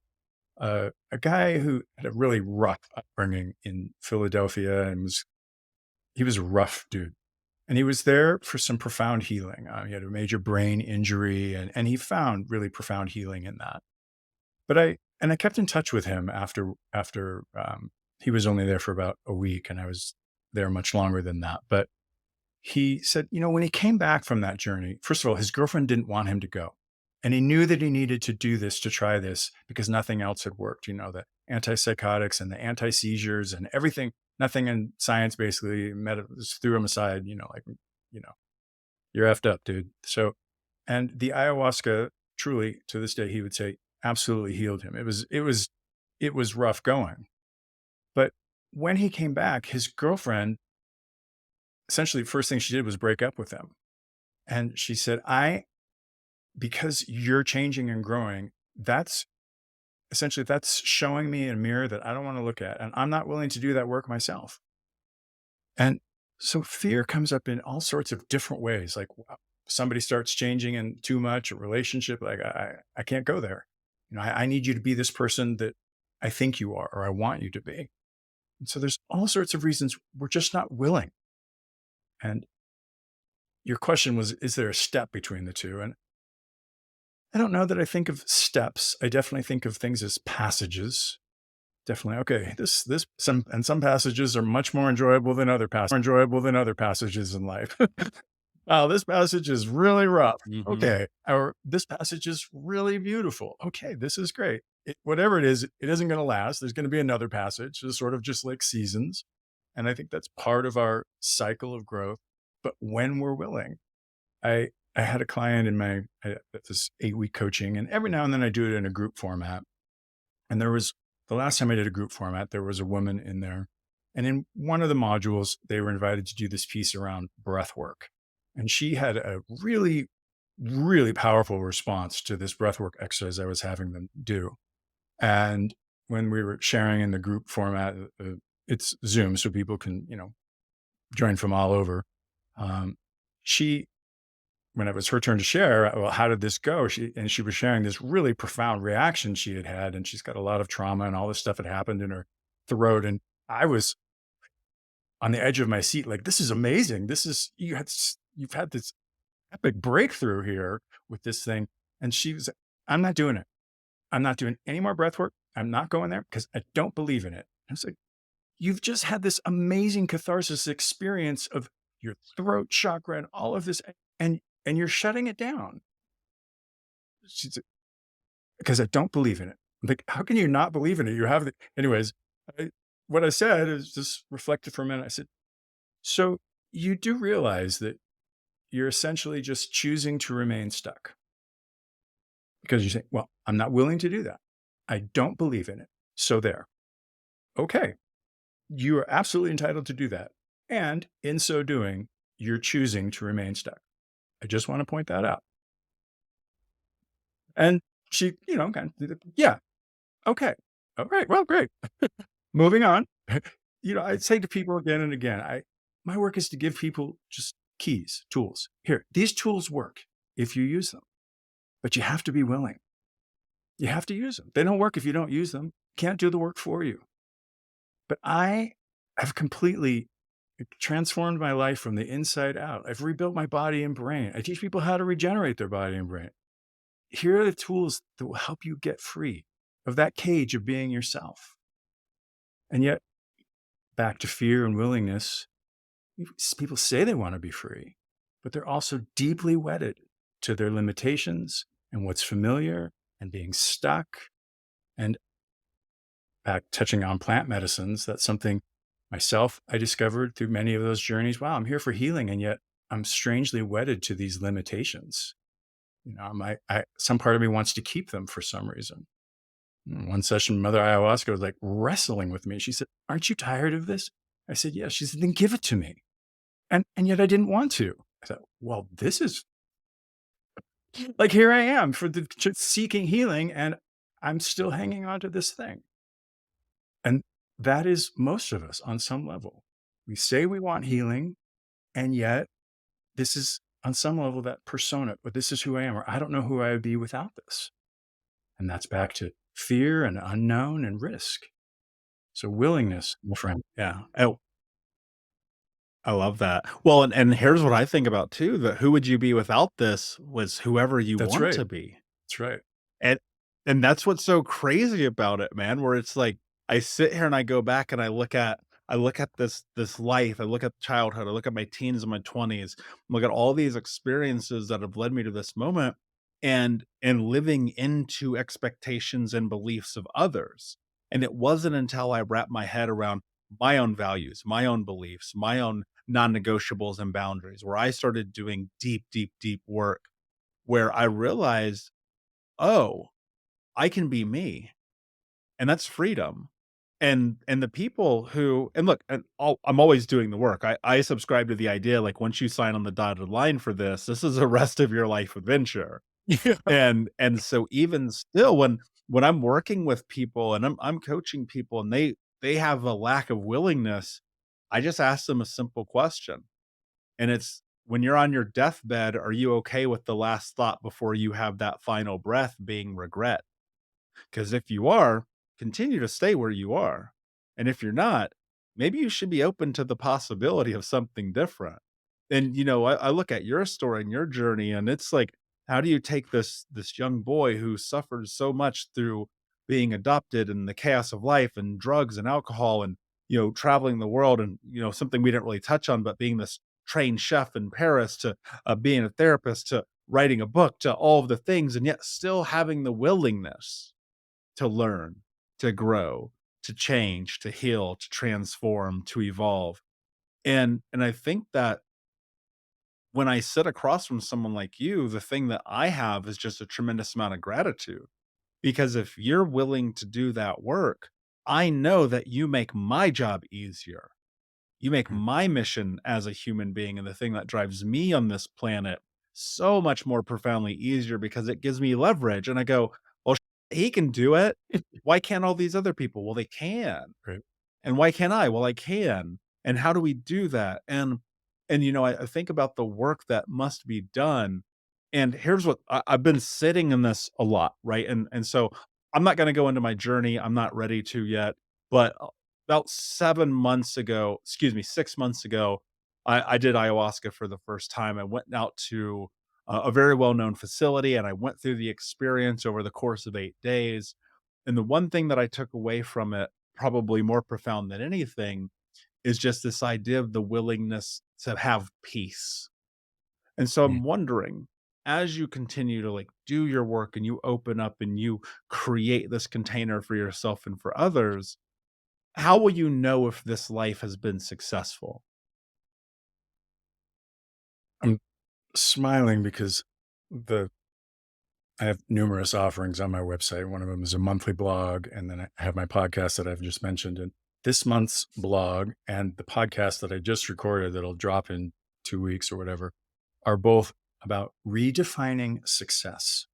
guy who had a really rough upbringing in Philadelphia, and he was a rough dude. And he was there for some profound healing. He had a major brain injury, and he found really profound healing in that. But I kept in touch with him after he was only there for about a week, and I was there much longer than that. But he said, when he came back from that journey, first of all, his girlfriend didn't want him to go. And he knew that he needed to do this, to try this, because nothing else had worked. The antipsychotics and the anti-seizures and everything, nothing in science basically just threw him aside, you're effed up, dude. So, and the ayahuasca, truly, to this day, he would say, absolutely healed him. It was rough going. But when he came back, his girlfriend, essentially, the first thing she did was break up with him. And she said, because you're changing and growing, that's showing me a mirror that I don't want to look at. And I'm not willing to do that work myself. And so fear comes up in all sorts of different ways. Like somebody starts changing and too much, a relationship, like I can't go there. I need you to be this person that I think you are, or I want you to be. And so there's all sorts of reasons we're just not willing. And your question was, is there a step between the two? And I don't know that I think of steps. I definitely think of things as passages. Definitely. Okay. Some passages are much more enjoyable than other passages in life. Wow, this passage is really rough. Mhm. Okay. Or this passage is really beautiful. Okay. This is great. Whatever it is, it isn't going to last. There's going to be another passage. It's sort of just like seasons. And I think that's part of our cycle of growth. But when we're willing, I had a client in this 8-week coaching, and every now and then I do it in a group format. And the last time I did a group format, there was a woman in there. And in one of the modules, they were invited to do this piece around breath work. And she had a really, really powerful response to this breath work exercise I was having them do. And when we were sharing in the group format, it's Zoom, so people can, join from all over. When it was her turn to share, well, how did this go? She was sharing this really profound reaction she had had, and she's got a lot of trauma and all this stuff had happened in her throat. And I was on the edge of my seat, like, this is amazing. You've had this epic breakthrough here with this thing. And she was, I'm not doing it. I'm not doing any more breath work. I'm not going there because I don't believe in it. I was like, you've just had this amazing catharsis experience of your throat chakra and all of this, and you're shutting it down. She's like, because I don't believe in it. I'm like, how can you not believe in it? You have anyways. What I said is just reflected for a minute. I said, so you do realize that you're essentially just choosing to remain stuck because you say, well, I'm not willing to do that. I don't believe in it. So there. Okay. You are absolutely entitled to do that. And in so doing, you're choosing to remain stuck. I just want to point that out. And she, kind of, yeah. Okay. All right. Well, great. Moving on. I say to people again and again, my work is to give people just keys, tools. Here, these tools work if you use them, but you have to be willing. You have to use them. They don't work if you don't use them. Can't do the work for you. But I have completely It transformed my life from the inside out. I've rebuilt my body and brain. I teach people how to regenerate their body and brain. Here are the tools that will help you get free of that cage of being yourself. And yet, back to fear and willingness, people say they want to be free, but they're also deeply wedded to their limitations and what's familiar and being stuck. And back touching on plant medicines, that's something myself I discovered through many of those journeys. Wow, I'm here for healing, and yet I'm strangely wedded to these limitations. Some part of me wants to keep them for some reason. One session, Mother Ayahuasca was like wrestling with me. She said, "Aren't you tired of this?" I said, "Yes." She said, "Then give it to me." And yet I didn't want to. I thought, well, this is like, here I am seeking healing, and I'm still hanging on to this thing. And that is most of us on some level. We say we want healing, and yet this is on some level that persona, but this is who I am, or I don't know who I would be without this. And that's back to fear and unknown and risk. So willingness, my friend. Yeah. Oh, I love that. Well, and here's what I think about too, that who would you be without this was whoever you That's want right. to be. That's right. And and that's what's so crazy about it, man, where it's like I sit here and I go back and I look at this life, I look at childhood, I look at my teens and my 20s, look at all these experiences that have led me to this moment and living into expectations and beliefs of others. And it wasn't until I wrapped my head around my own values, my own beliefs, my own non-negotiables and boundaries, where I started doing deep, deep, deep work, where I realized, oh, I can be me, and that's freedom. And the people who and look, I'm always doing the work. I subscribe to the idea, like, once you sign on the dotted line for this is a rest of your life adventure. Yeah. And so even still, when I'm working with people and I'm coaching people and they have a lack of willingness, I just ask them a simple question. And it's, when you're on your deathbed, are you okay with the last thought before you have that final breath being regret? Because if you are, continue to stay where you are. And if you're not, maybe you should be open to the possibility of something different. And I look at your story and your journey, and it's like, how do you take this young boy who suffered so much through being adopted and the chaos of life and drugs and alcohol and traveling the world and something we didn't really touch on, but being this trained chef in Paris to being a therapist to writing a book to all of the things, and yet still having the willingness to learn, to grow, to change, to heal, to transform, to evolve. And I think that when I sit across from someone like you, the thing that I have is just a tremendous amount of gratitude. Because if you're willing to do that work, I know that you make my job easier. You make Mm. my mission as a human being and the thing that drives me on this planet so much more profoundly easier because it gives me leverage. And I go, well, he can do it. Why can't all these other people? Well, they can. Right. And why can't I? Well, I can. And how do we do that? And I think about the work that must be done. And here's what I've been sitting in this a lot, right? And so I'm not going to go into my journey. I'm not ready to yet. But about 7 months ago, excuse me, 6 months ago, I did ayahuasca for the first time. I went out to a very well known facility and I went through the experience over the course of 8 days. And the one thing that I took away from it, probably more profound than anything, is just this idea of the willingness to have peace. And so Mm. I'm wondering, as you continue to like do your work and you open up and you create this container for yourself and for others, how will you know if this life has been successful? I'm smiling because the I have numerous offerings on my website. One of them is a monthly blog, and then I have my podcast that I've just mentioned. And this month's blog and the podcast that I just recorded that'll drop in 2 weeks or whatever are both about redefining success.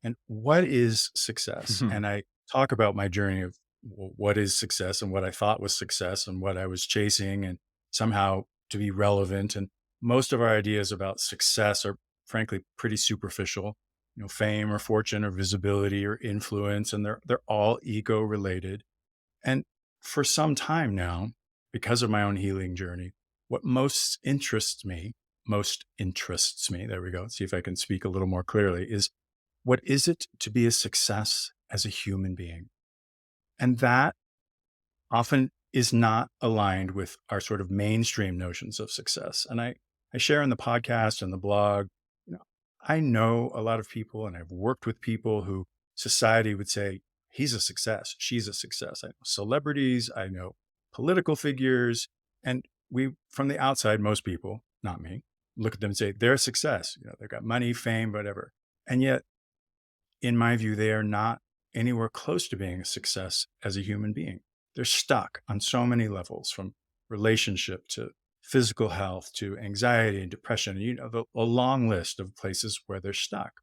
And what is success? And I talk about my journey of what is success and what I thought was success and what I was chasing and somehow to be relevant. And most of our ideas about success are frankly pretty superficial, fame or fortune or visibility or influence, and they're all ego related. And for some time now, because of my own healing journey, what most interests me, there we go. See if I can speak a little more clearly, is what is it to be a success as a human being? And that often is not aligned with our sort of mainstream notions of success. And I share in the podcast and the blog, you know, I know a lot of people and I've worked with people who society would say, he's a success, she's a success. I know celebrities, I know political figures, and we, from the outside, most people, not me, look at them and say, they're a success. You know, they've got money, fame, whatever. And yet, in my view, they are not anywhere close to being a success as a human being. They're stuck on so many levels, from relationship to physical health to anxiety and depression. You know, a long list of places where they're stuck.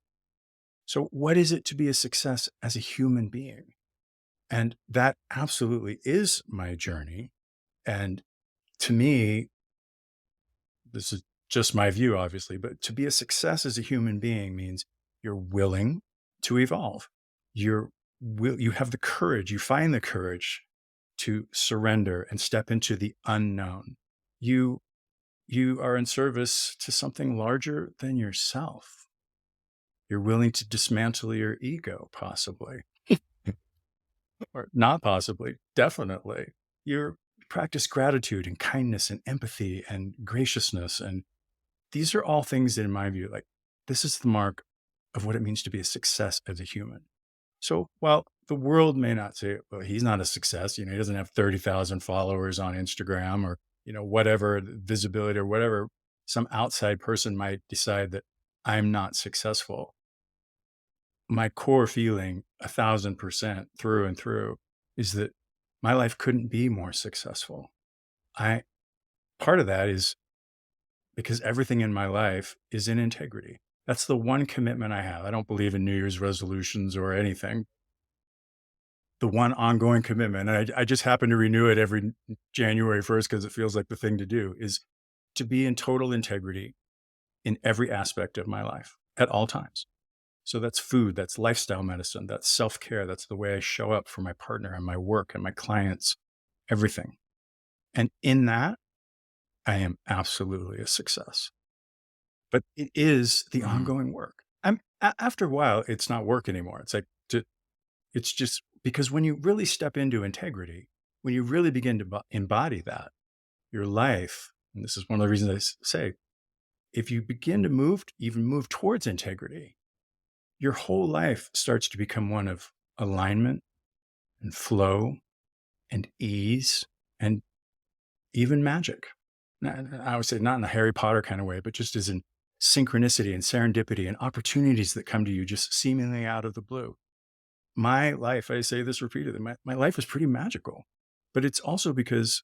So, what is it to be a success as a human being? And that absolutely is my journey. And to me, this is just my view, obviously, but to be a success as a human being means you're willing to evolve. You have the courage, you find the courage to surrender and step into the unknown. You, you are in service to something larger than yourself. You're willing to dismantle your ego, possibly, or not possibly, definitely. You practice gratitude and kindness and empathy and graciousness. And these are all things that, in my view, like, this is the mark of what it means to be a success as a human. So while the world may not say, well, he's not a success, you know, he doesn't have 30,000 followers on Instagram, or, you know, whatever visibility or whatever, some outside person might decide that I'm not successful. My core feeling 1,000% through and through is that my life couldn't be more successful. I, part of that is because everything in my life is in integrity. That's the one commitment I have. I don't believe in New Year's resolutions or anything. The one ongoing commitment, and I just happen to renew it every January 1st because it feels like the thing to do, is to be in total integrity in every aspect of my life at all times. So that's food, that's lifestyle medicine, that's self-care, that's the way I show up for my partner and my work and my clients, everything. And in that, I am absolutely a success. But it is the Mhm. ongoing work. After a while, it's not work anymore. It's just because when you really step into integrity, when you really begin to embody that, your life, and this is one of the reasons say, if you begin to even move towards integrity, your whole life starts to become one of alignment and flow and ease and even magic. I would say not in a Harry Potter kind of way, but just as in synchronicity and serendipity and opportunities that come to you just seemingly out of the blue. My life, I say this repeatedly, my life is pretty magical, but it's also because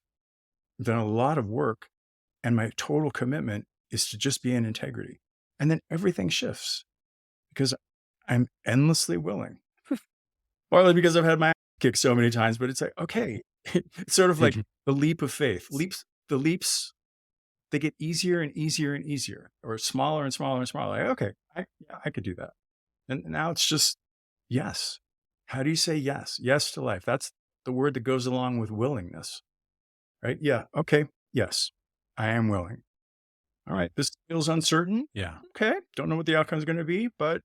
I've done a lot of work, and my total commitment is to just be in integrity. And then everything shifts because I'm endlessly willing, partly because I've had my ass kicked so many times, but it's like, okay, it's sort of like the leap of faith. The leaps, they get easier and easier and easier, or smaller and smaller and smaller. Like, okay, yeah, I could do that. And now it's just yes. How do you say yes? Yes to life. That's the word that goes along with willingness, right? Yeah. Okay. Yes, I am willing. All right. This feels uncertain. Yeah. Okay. Don't know what the outcome is going to be, but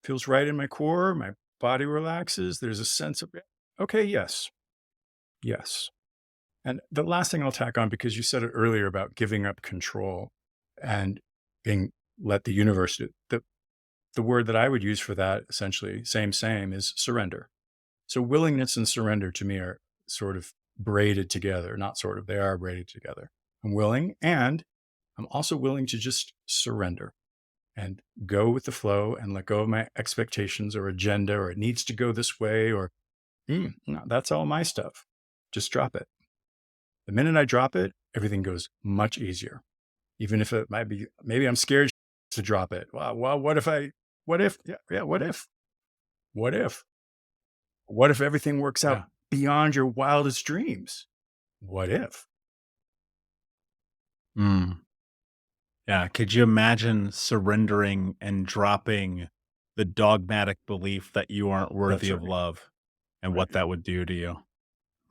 feels right in my core. My body relaxes. There's a sense of, okay. Yes. Yes. And the last thing I'll tack on, because you said it earlier about giving up control and being let the universe do the word that I would use for that, essentially, same, is surrender. So willingness and surrender to me are sort of braided together, not sort of, they are braided together. I'm willing, and I'm also willing to just surrender and go with the flow and let go of my expectations or agenda, or it needs to go this way, or no, that's all my stuff. Just drop it. The minute I drop it, everything goes much easier. Even if it might be, maybe I'm scared to drop it. Well, what if, yeah, what if? What if? What if everything works out Yeah. beyond your wildest dreams? What if? Mm. Yeah. Could you imagine surrendering and dropping the dogmatic belief that you aren't worthy That's of right. love and Right. what that would do to you?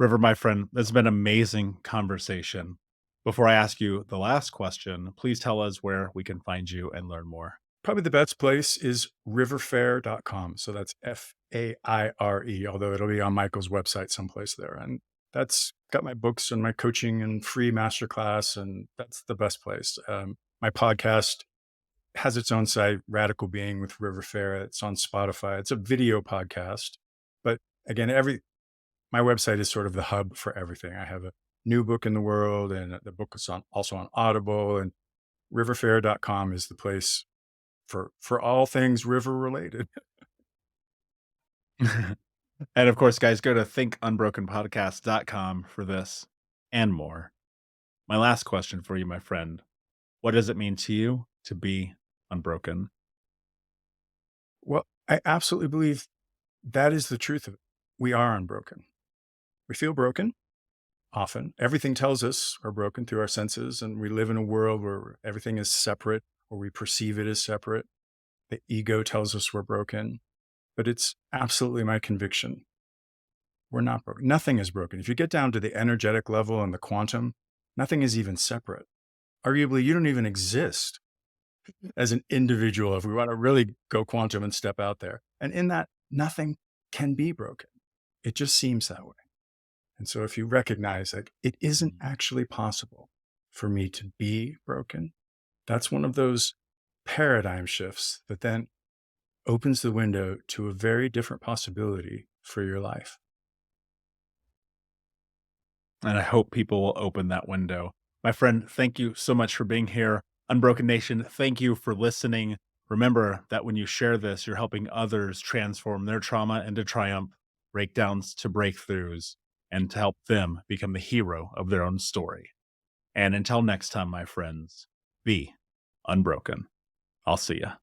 River, my friend, it's been amazing conversation. Before I ask you the last question, please tell us where we can find you and learn more. Probably the best place is riverfaire.com. So that's Faire, although it'll be on Michael's website someplace there. And that's got my books and my coaching and free masterclass. And that's the best place. My podcast has its own site, Radical Being with River Faire. It's on Spotify. It's a video podcast. But again, my website is sort of the hub for everything. I have a new book in the world, and the book is also on Audible, and riverfaire.com is the place for all things river related. And of course, guys, go to thinkunbrokenpodcast.com for this and more. My last question for you, my friend. What does it mean to you to be unbroken? Well, I absolutely believe that is the truth of it. We are unbroken. We feel broken often. Everything tells us we're broken through our senses, and we live in a world where everything is separate, or we perceive it as separate. The ego tells us we're broken, but it's absolutely my conviction. We're not broken. Nothing is broken. If you get down to the energetic level and the quantum, nothing is even separate. Arguably, you don't even exist as an individual if we want to really go quantum and step out there. And in that, nothing can be broken. It just seems that way. And so if you recognize that it isn't actually possible for me to be broken, that's one of those paradigm shifts that then opens the window to a very different possibility for your life. And I hope people will open that window. My friend, thank you so much for being here. Unbroken Nation, thank you for listening. Remember that when you share this, you're helping others transform their trauma into triumph, breakdowns to breakthroughs, and to help them become the hero of their own story. And until next time, my friends, be unbroken. I'll see ya.